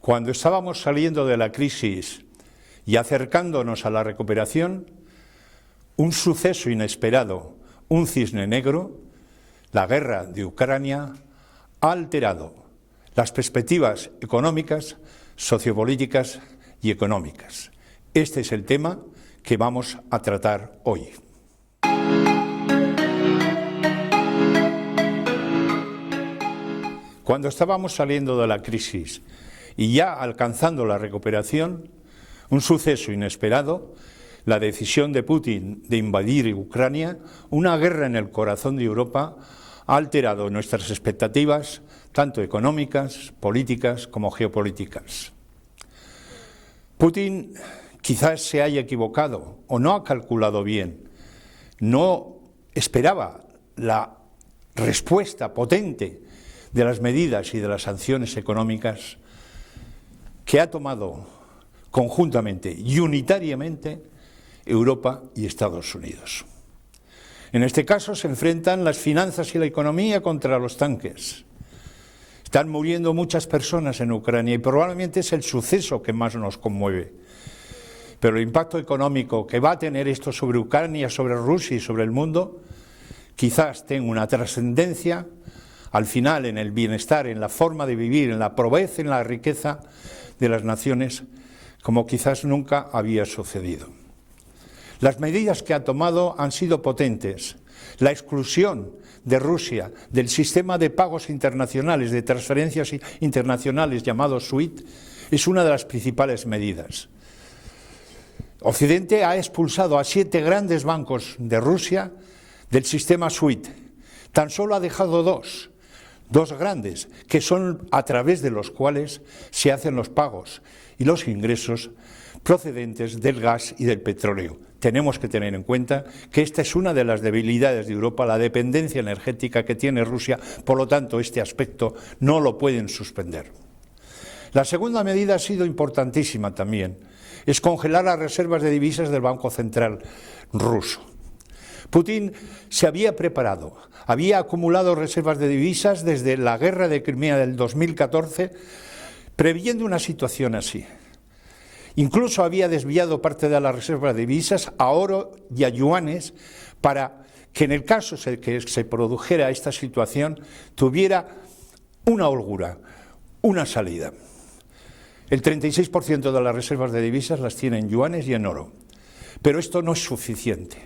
Cuando estábamos saliendo de la crisis y acercándonos a la recuperación, un suceso inesperado, un cisne negro, la guerra de Ucrania, ha alterado las perspectivas económicas, sociopolíticas y económicas. Este es el tema que vamos a tratar hoy. Cuando estábamos saliendo de la crisis y ya alcanzando la recuperación, un suceso inesperado, la decisión de Putin de invadir Ucrania, una guerra en el corazón de Europa, ha alterado nuestras expectativas, tanto económicas, políticas como geopolíticas. Putin quizás se haya equivocado o no ha calculado bien, no esperaba la respuesta potente de las medidas y de las sanciones económicas que ha tomado conjuntamente y unitariamente Europa y Estados Unidos. En este caso se enfrentan las finanzas y la economía contra los tanques. Están muriendo muchas personas en Ucrania y probablemente es el suceso que más nos conmueve. Pero el impacto económico que va a tener esto sobre Ucrania, sobre Rusia y sobre el mundo, quizás tenga una trascendencia al final en el bienestar, en la forma de vivir, en la pobreza, en la riqueza de las naciones, como quizás nunca había sucedido. Las medidas que ha tomado han sido potentes. La exclusión de Rusia del sistema de pagos internacionales, de transferencias internacionales llamado SWIFT, es una de las principales medidas. Occidente ha expulsado a 7 grandes bancos de Rusia del sistema SWIFT. Tan solo ha dejado dos grandes, que son a través de los cuales se hacen los pagos y los ingresos procedentes del gas y del petróleo. Tenemos que tener en cuenta que esta es una de las debilidades de Europa, la dependencia energética que tiene Rusia, por lo tanto este aspecto no lo pueden suspender. La segunda medida ha sido importantísima también, es congelar las reservas de divisas del Banco Central ruso. Putin se había preparado, había acumulado reservas de divisas desde la guerra de Crimea del 2014, previendo una situación así. Incluso había desviado parte de las reservas de divisas a oro y a yuanes para que en el caso de que se produjera esta situación tuviera una holgura, una salida. El 36% de las reservas de divisas las tiene en yuanes y en oro, pero esto no es suficiente,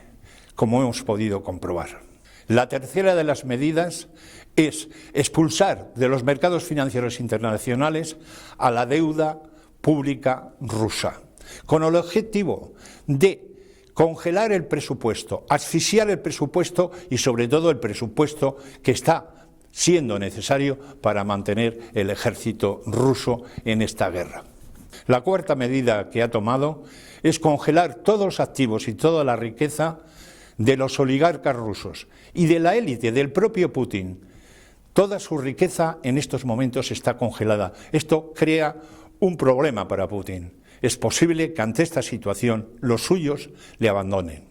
como hemos podido comprobar. La tercera de las medidas es expulsar de los mercados financieros internacionales a la deuda pública rusa, con el objetivo de congelar el presupuesto, asfixiar el presupuesto y sobre todo el presupuesto que está siendo necesario para mantener el ejército ruso en esta guerra. La cuarta medida que ha tomado es congelar todos los activos y toda la riqueza de los oligarcas rusos y de la élite del propio Putin. Toda su riqueza en estos momentos está congelada. Esto crea un problema para Putin. Es posible que ante esta situación los suyos le abandonen.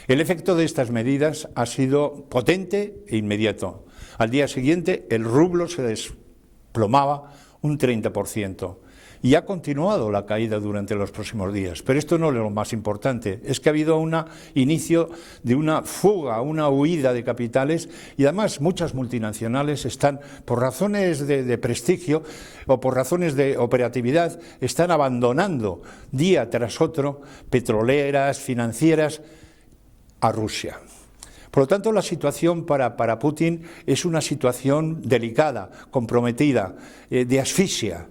El efecto de estas medidas ha sido potente e inmediato. Al día siguiente el rublo se desplomaba un 30%. Y ha continuado la caída durante los próximos días. Pero esto no es lo más importante, es que ha habido un inicio de una fuga, una huida de capitales y además muchas multinacionales están, por razones de prestigio o por razones de operatividad, están abandonando día tras otro petroleras, financieras, a Rusia. Por lo tanto, la situación para Putin es una situación delicada, comprometida, de asfixia.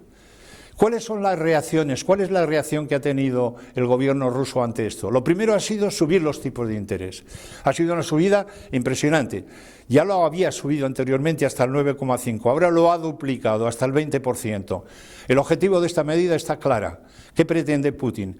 ¿Cuáles son las reacciones? ¿Cuál es la reacción que ha tenido el gobierno ruso ante esto? Lo primero ha sido subir los tipos de interés. Ha sido una subida impresionante. Ya lo había subido anteriormente hasta el 9,5%, ahora lo ha duplicado hasta el 20%. El objetivo de esta medida está clara. ¿Qué pretende Putin?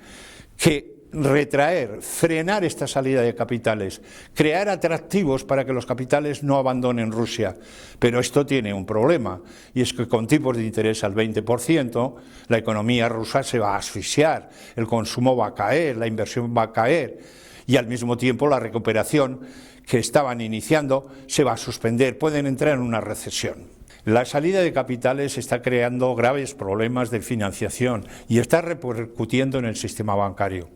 Que retraer, frenar esta salida de capitales, crear atractivos para que los capitales no abandonen Rusia. Pero esto tiene un problema, y es que con tipos de interés al 20%, la economía rusa se va a asfixiar, el consumo va a caer, la inversión va a caer, y al mismo tiempo la recuperación que estaban iniciando se va a suspender, pueden entrar en una recesión. La salida de capitales está creando graves problemas de financiación y está repercutiendo en el sistema bancario.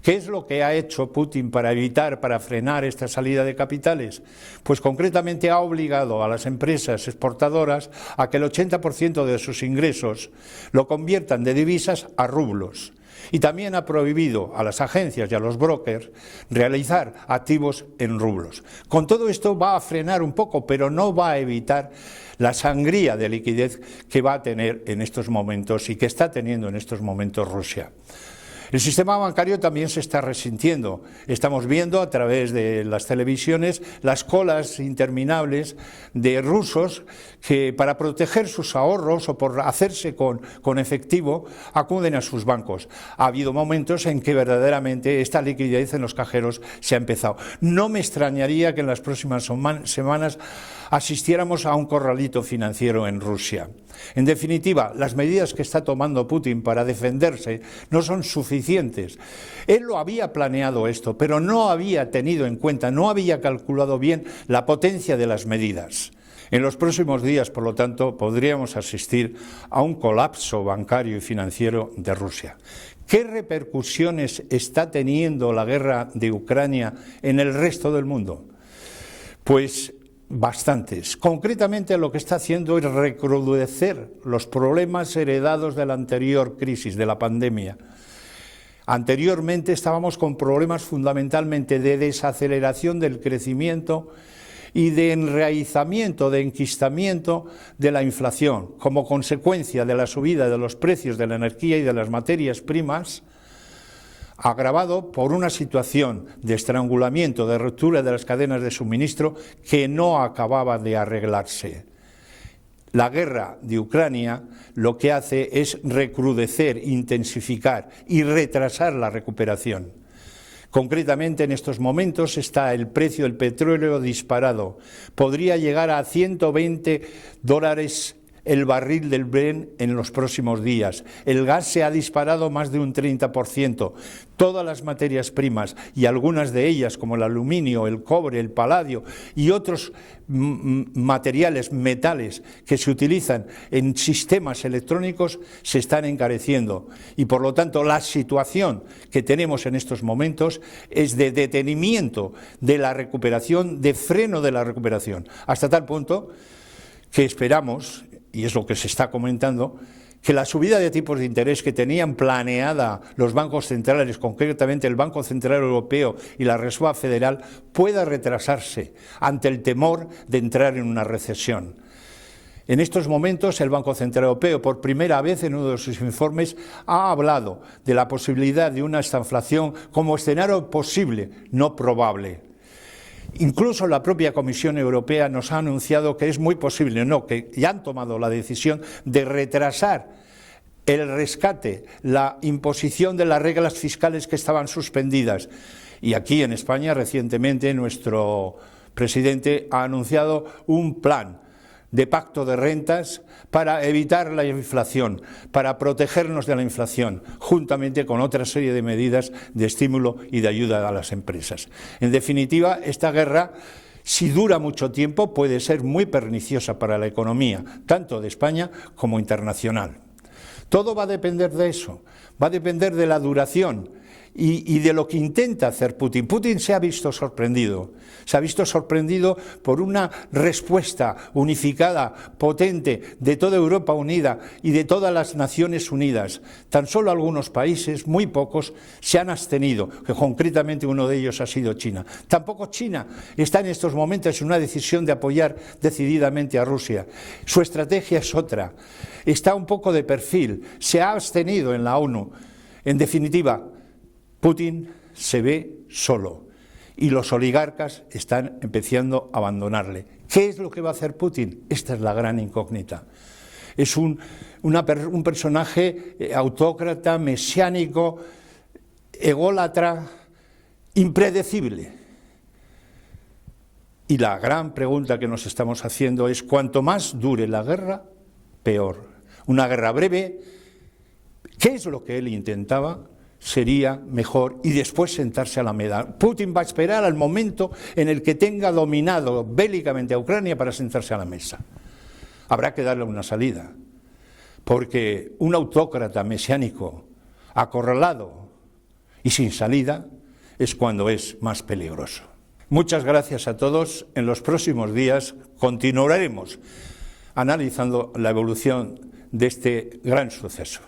¿Qué es lo que ha hecho Putin para frenar esta salida de capitales? Pues concretamente ha obligado a las empresas exportadoras a que el 80% de sus ingresos lo conviertan de divisas a rublos. Y también ha prohibido a las agencias y a los brokers realizar activos en rublos. Con todo esto va a frenar un poco, pero no va a evitar la sangría de liquidez que va a tener en estos momentos y que está teniendo en estos momentos Rusia. El sistema bancario también se está resintiendo. Estamos viendo a través de las televisiones las colas interminables de rusos que para proteger sus ahorros o por hacerse con efectivo acuden a sus bancos. Ha habido momentos en que verdaderamente esta liquidez en los cajeros se ha empezado. No me extrañaría que en las próximas semanas asistiéramos a un corralito financiero en Rusia. En definitiva, las medidas que está tomando Putin para defenderse no son suficientes. Él lo había planeado esto, pero no había tenido en cuenta, no había calculado bien la potencia de las medidas. En los próximos días, por lo tanto, podríamos asistir a un colapso bancario y financiero de Rusia. ¿Qué repercusiones está teniendo la guerra de Ucrania en el resto del mundo? Pues bastantes. Concretamente lo que está haciendo es recrudecer los problemas heredados de la anterior crisis, de la pandemia. Anteriormente estábamos con problemas fundamentalmente de desaceleración del crecimiento y de enraizamiento, de enquistamiento de la inflación, como consecuencia de la subida de los precios de la energía y de las materias primas, agravado por una situación de estrangulamiento, de ruptura de las cadenas de suministro que no acababa de arreglarse. La guerra de Ucrania lo que hace es recrudecer, intensificar y retrasar la recuperación. Concretamente en estos momentos está el precio del petróleo disparado. Podría llegar a $120 el barril del Brent en los próximos días. El gas se ha disparado más de un 30%. Todas las materias primas y algunas de ellas como el aluminio, el cobre, el paladio y otros materiales, metales que se utilizan en sistemas electrónicos se están encareciendo y por lo tanto la situación que tenemos en estos momentos es de detenimiento de la recuperación, de freno de la recuperación, hasta tal punto que esperamos, y es lo que se está comentando, que la subida de tipos de interés que tenían planeada los bancos centrales, concretamente el Banco Central Europeo y la Reserva Federal, pueda retrasarse ante el temor de entrar en una recesión. En estos momentos el Banco Central Europeo, por primera vez en uno de sus informes, ha hablado de la posibilidad de una estanflación como escenario posible, no probable. Incluso la propia Comisión Europea nos ha anunciado que es muy posible, que ya han tomado la decisión de retrasar el rescate, la imposición de las reglas fiscales que estaban suspendidas. Y aquí en España recientemente nuestro presidente ha anunciado un plan de pacto de rentas para evitar la inflación, para protegernos de la inflación, juntamente con otra serie de medidas de estímulo y de ayuda a las empresas. En definitiva, esta guerra, si dura mucho tiempo, puede ser muy perniciosa para la economía, tanto de España como internacional. Todo va a depender de eso, va a depender de la duración y de lo que intenta hacer Putin. Putin se ha visto sorprendido por una respuesta unificada, potente, de toda Europa unida y de todas las Naciones Unidas. Tan solo algunos países, muy pocos, se han abstenido, que concretamente uno de ellos ha sido China. Tampoco China está en estos momentos en una decisión de apoyar decididamente a Rusia. Su estrategia es otra, está un poco de perfil, se ha abstenido en la ONU. En definitiva, Putin se ve solo y los oligarcas están empezando a abandonarle. ¿Qué es lo que va a hacer Putin? Esta es la gran incógnita. Es un personaje autócrata, mesiánico, ególatra, impredecible. Y la gran pregunta que nos estamos haciendo es: cuanto más dure la guerra, peor. Una guerra breve, ¿qué es lo que él intentaba? Sería mejor y después sentarse a la mesa. Putin va a esperar al momento en el que tenga dominado bélicamente a Ucrania para sentarse a la mesa. habrá que darle una salida, porque un autócrata mesiánico acorralado y sin salida es cuando es más peligroso. Muchas gracias a todos. En los próximos días continuaremos analizando la evolución de este gran suceso.